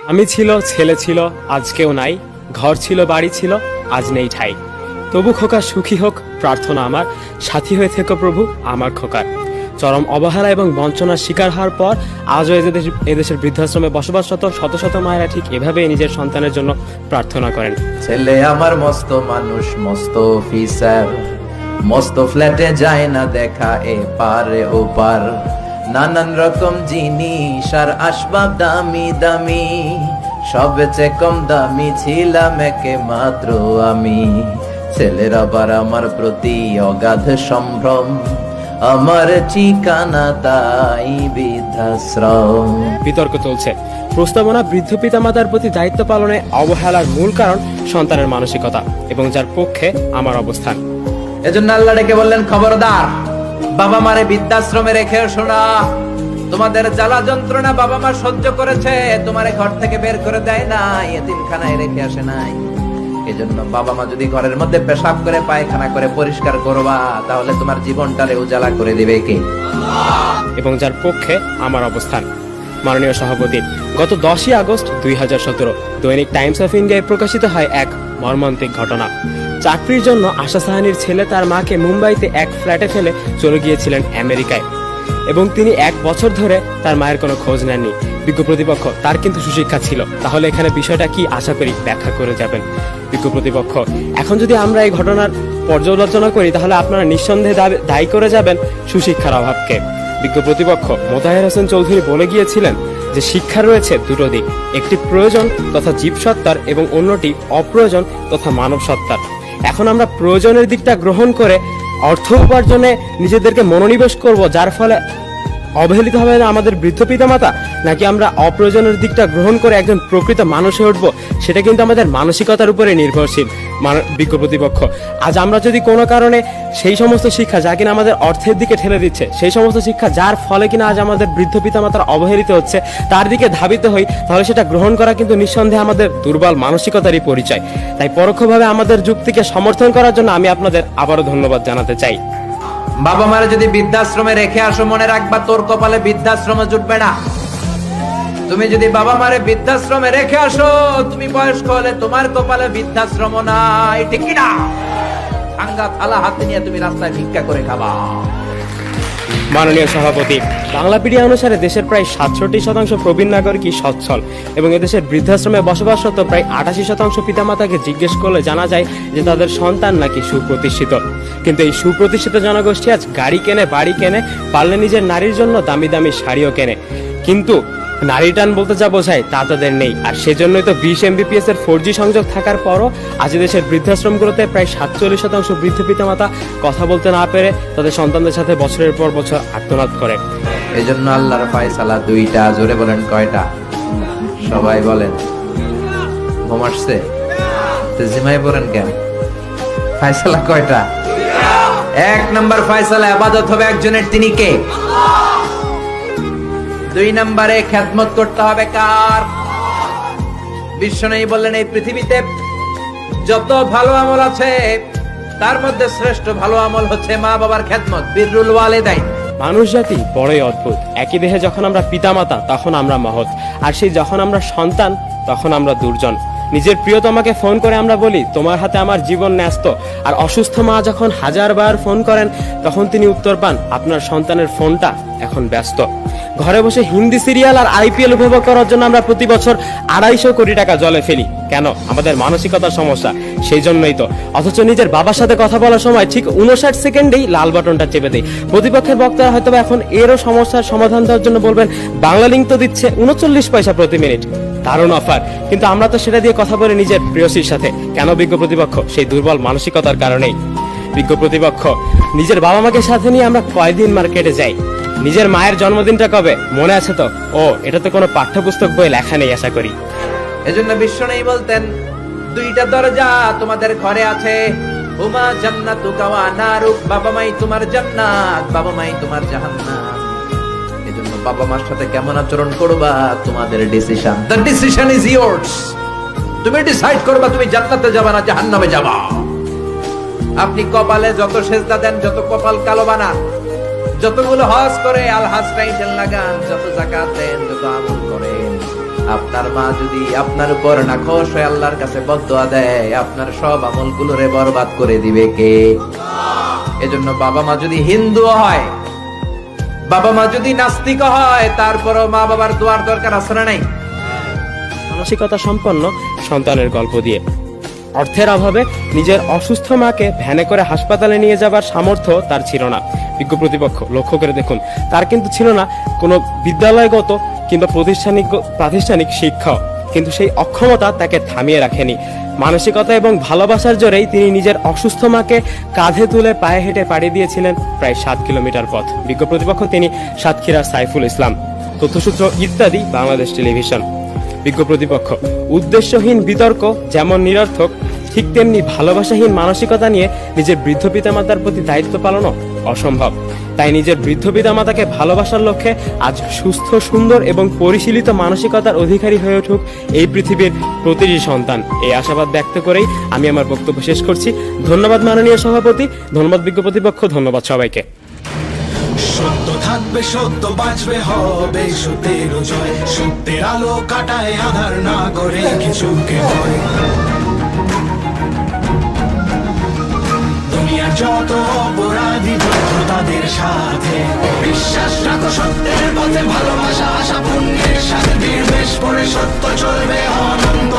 আমি ছিল, ছেলে ছিল, আজ কেউ নাই, ঘর ছিল, বাড়ি ছিল, আজ নেই ঠাই। তবু খোকা সুখী হোক প্রার্থনা আমার, সাথী হয়ে থেকো প্রভু আমার খোকার। চরম অবহেলা এবং বঞ্চনার শিকার হওয়ার পর আজও এদেশের বৃদ্ধাশ্রমে বসবাসরত শত শত মায়েরা ঠিক এভাবেই নিজের সন্তানের জন্য প্রার্থনা করেন। ছেলে আমার মস্ত মানুষ, মস্ত অফিসার, মস্ত ফ্ল্যাটে যায় না দেখা এ পারে ও পার। নানান রকম জিনিস আর আসবাব দামি দামি, সবচেয়ে কম দামি ছিলাম একে মাত্র আমি। ছেলের আবার আমার প্রতি অগাধ সম্ভ্রম, আমার ঠিকানা তাই বৃদ্ধাশ্রম। বিতর্ক চলছে, প্রস্তাবনা বৃদ্ধ পিতামাতার প্রতি দায়িত্ব পালনে অবহেলার মূল কারণ সন্তানের মানসিকতা, এবং যার পক্ষে আমার অবস্থান। এজন্য আল্লাহ ডেকে বললেন, খবরদার বাবা মারে বৃদ্ধাশ্রমে রেখে শোনা। তোমাদের জ্বালা যন্ত্রণা বাবা মা সহ্য করেছে, তোমারে ঘর থেকে বের করে দেয় নাই, এতিমখানায় রেখে আসে নাই। এজন্য বাবা মা যদি ঘরের মধ্যে পেশাব করে পায়খানা করে পরিষ্কার করবা, তাহলে তোমার জীবনটারে উজালা করে দিবে কে? এবং যার পক্ষে আমার অবস্থান। মাননীয় সভাপতি, গত 10ই আগস্ট 2017 দৈনিক টাইমস অফ ইন্ডিয়ায় প্রকাশিত হয় এক মর্মান্তিক ঘটনা। চাকরির জন্য আশা সাহানির ছেলে তার মাকে মুম্বাইতে এক ফ্ল্যাটে ফেলে চলে গিয়েছিলেন আমেরিকায়, এবং তিনি 1 বছর ধরে তার মায়ের কোনো খোঁজ নেননি। বিজ্ঞ প্রতিপক্ষ, তার কিন্তু সুশিক্ষা ছিল, তাহলে এখানে বিষয়টা কি আশা করি ব্যাখ্যা করে যাবেন। বিজ্ঞ প্রতিপক্ষ, এখন যদি আমরা এই ঘটনার পর্যালোচনা করি তাহলে আপনারা নিঃসন্দেহে দায়ী করে যাবেন সুশিক্ষার অভাবকে। বিজ্ঞ প্রতিপক্ষ মোতাহের হোসেন চৌধুরী বলে গিয়েছিলেন যে শিক্ষার রয়েছে দুটো দিক, একটি প্রয়োজন তথা জীবসত্তার এবং অন্যটি অপ্রয়োজন তথা মানব সত্তার। এখন আমরা প্রয়োজনের দিকটা গ্রহণ করে অর্থ উপার্জনে নিজেদেরকে মনোনিবেশ করব, যার ফলে অবহেলিত হবে না আমাদের বৃদ্ধ পিতামাতা, নাকি আমরা অপ্রয়োজনের দিকটা গ্রহণ করে একজন প্রকৃত মানুষ হয়ে উঠবো, সেটা কিন্তু আমাদের মানসিকতার উপরে নির্ভরশীল। বিজ্ঞ প্রতিপক্ষ, আজ আমরা যদি কোনো কারণে সেই সমস্ত শিক্ষা যা কিনা আমাদের অর্থের দিকে ঠেলে দিচ্ছে, সেই সমস্ত শিক্ষা যার ফলে কিনা আজ আমাদের বৃদ্ধ পিতামাতার অবহেলিত হচ্ছে, তার দিকে ধাবিত হই, তাহলে সেটা গ্রহণ করা কিন্তু নিঃসন্দেহে আমাদের দুর্বল মানসিকতারই পরিচয়। তাই পরোক্ষভাবে আমাদের যুক্তিকে সমর্থন করার জন্য আমি আপনাদের আবারও ধন্যবাদ জানাতে চাই। বাবা মারে যদি বৃদ্ধাশ্রমে রেখে আসো, মনে রাখবা তোর কপালে বৃদ্ধাশ্রমে জুটবে না। তুমি যদি বাবা মারে বৃদ্ধাশ্রমে রেখে আসো, তুমি বয়স্ক হলে তোমার কপালে বৃদ্ধাশ্রম নাই, ঠিক কি না? ভাঙ্গা থালা হাতে নিয়ে তুমি রাস্তায় ভিক্ষা করে খাবা। মাননীয় সভাপতি, বাংলাপিডিয়া অনুসারে দেশের প্রায় 67% প্রবীণ নাগরিকই সচ্ছল, এবং এদেশের বৃদ্ধাশ্রমে বসবাসরত প্রায় 88% পিতামাতাকে জিজ্ঞেস করলে জানা যায় যে তাদের সন্তান নাকি সুপ্রতিষ্ঠিত। কিন্তু এই সুপ্রতিষ্ঠিত জনগোষ্ঠী আজ গাড়ি কেনে, বাড়ি কেনে, পারলে নিজের নারীর জন্য দামি দামি শাড়িও কেনে, কিন্তু নারী টান বলতে যা বোঝায় তা তাদের নেই। আর সেজন্যই তো 20 Mbps এর 4G সংযোগ থাকার পরও আজ দেশের বৃদ্ধাশ্রমগুলোতে প্রায় 47% বৃদ্ধ পিতামাতা কথা বলতে না পেরে তাদের সন্তানদের সাথে বছরের পর বছর আর্তনাদ করে। এই জন্য আল্লাহর ফয়সালা দুইটা। জোরে বলেন কয়টা? সবাই বলেন। ঘুম আসছে? জিমাই পড়েন কেন? ফয়সালা কয়টা? 1 নম্বর ফয়সালা, ইবাদত হবে একজনের, তিনি কে? 2 নম্বরে খেদমত করতে হবে কার? বিশ্বনবী বললেন, এই পৃথিবীতে যত ভালো আমল আছে তার মধ্যে শ্রেষ্ঠ ভালো আমল হচ্ছে মা বাবার খেদমত, বিররুল ওয়ালিদাইন। মানুষ জাতি বড়ই অদ্ভুত। একই দেহে যখন আমরা পিতামাতা তখন আমরা মহৎ, আর সেই যখন আমরা সন্তান তখন আমরা দুর্জন। নিজের প্রিয়তমাকে ফোন করে আমরা বলি তোমার হাতে আমার জীবন ন্যস্ত, আর অসুস্থ মা যখন 1000 বার ফোন করেন তখন তিনি উত্তর পান আপনার সন্তানের ফোনটা এখন ব্যস্ত। ঘরে বসে হিন্দি সিরিয়াল আর IPL উপভোগ করার জন্য আমরা প্রতি বছর 250 কোটি টাকা জলে ফেলি। কেন? আমাদের মানসিকতার সমস্যা, সেই জন্যই তো। অথচ নিজের বাবার সাথে কথা বলার সময় ঠিক 59 সেকেন্ডেই লাল বাটনটা চেপে দেই। প্রতিপক্ষের বক্তারা হয়তো এখন এরও সমস্যার সমাধান দেওয়ার জন্য বলবেন বাংলা লিঙ্ক তো দিচ্ছে 39 পয়সা প্রতি মিনিট, দারুণ অফার, কিন্তু আমরা তো সেটা দিয়ে কথা বলি নিজের প্রিয়সীর সাথে। কেন বিজ্ঞ প্রতিপক্ষ? সেই দুর্বল মানসিকতার কারণেই। বিজ্ঞ প্রতিপক্ষ, নিজের বাবা মাকে সাথে নিয়ে আমরা কয়দিন মার্কেটে যাই। নিজের মায়ের জন্মদিনটা কবে মনে আছে তো? ও, এটা তো কোনো পাঠ্যপুস্তক বই লেখা নেই আশা করি। এজন্য বিশ্বনবী বলতেন, দুইটা দরজা তোমাদের ঘরে আছে, হুমা জান্নাতুকা ওয়া নারুক, বাবা মাই তোমার জান্নাত, বাবা মাই তোমার জাহান্নাম। এজন্য বাবা মার সাথে কেমন আচরণ করবা তোমাদের decision. The decision is years. তুমি ডিসাইড করবা তুমি জান্নাতে যাবা না জাহান্নামে যাবা। আপনি কপালে যত সেজদা দেন, যত কপাল কালো বানান, যতগুলো হজ করে আল হজ টাইটেল লাগান, যত যাকাত দেন, যত আমল করেন, আপনার মা যদি আপনার উপর নাখোশ হয়ে আল্লাহর কাছে বদদোয়া দেয়, আপনার সব আমলগুলোরে বরবাদ করে দিবে কে? এজন্য বাবা মা যদি হিন্দু হয়, বাবা মা যদি নাস্তিক হয়, তারপরও মা বাবার দোয়ার দরকার আছে না নাই? মানসিকতা সম্পন্ন সন্তানের গল্প দিয়ে অর্থের অভাবে নিজের অসুস্থ মাকে ভ্যানে করে হাসপাতালে নিয়ে যাবার সামর্থ্য তার ছিল না। বিজ্ঞ প্রতিপক্ষ লক্ষ্য করে দেখুন, তার কিন্তু ছিল না কোনো বিদ্যালয়গত কিংবা প্রাতিষ্ঠানিক শিক্ষা, কিন্তু সেই অক্ষমতা তাকে থামিয়ে রাখেনি। মানসিকতা এবং ভালোবাসার জোরেই তিনি নিজের অসুস্থ মাকে কাঁধে তুলে পায়ে হেঁটে পাড়ি দিয়েছিলেন প্রায় 7 কিলোমিটার পথ। বিজ্ঞ প্রতিপক্ষ তিনি সাতক্ষীরার সাইফুল ইসলাম। তথ্যসূত্র ইত্যাদি, বাংলাদেশ টেলিভিশন। বিজ্ঞ প্রতিপক্ষ উদ্দেশ্যহীন বিতর্ক যেমন নিরর্থক, ঠিক তেমনি ভালোবাসাহীন মানসিকতা নিয়ে নিজের বৃদ্ধ পিতামাতার প্রতি দায়িত্ব পালনও অসম্ভব। তাই নিজের বৃদ্ধ পিতামাতাকে ভালোবাসার লক্ষ্যে আজ সুস্থ, সুন্দর এবং পরিশীলিত মানসিকতার অধিকারী হয়ে উঠুক এই পৃথিবীর প্রতিটি সন্তান। এই আশাবাদ ব্যক্ত করেই আমি আমার বক্তব্য শেষ করছি। ধন্যবাদ মাননীয় সভাপতি, ধন্যবাদ বিজ্ঞ প্রতিপক্ষ, ধন্যবাদ সবাইকে। সত্য থাকবে, সত্য বাঁচবে, হবে সত্যের জয়। সত্যের আলো কাটায় আধার, না করে কিছুকে ভয়। দুনিয়ার যত অপরাধী যুদ্ধ তাদের সাথে, বিশ্বাস রাখো সত্যের পথে, ভালোবাসা আশা পুণ্যের সাথে, বীর বেশ পড়ে সত্য চলবে অনন্ত।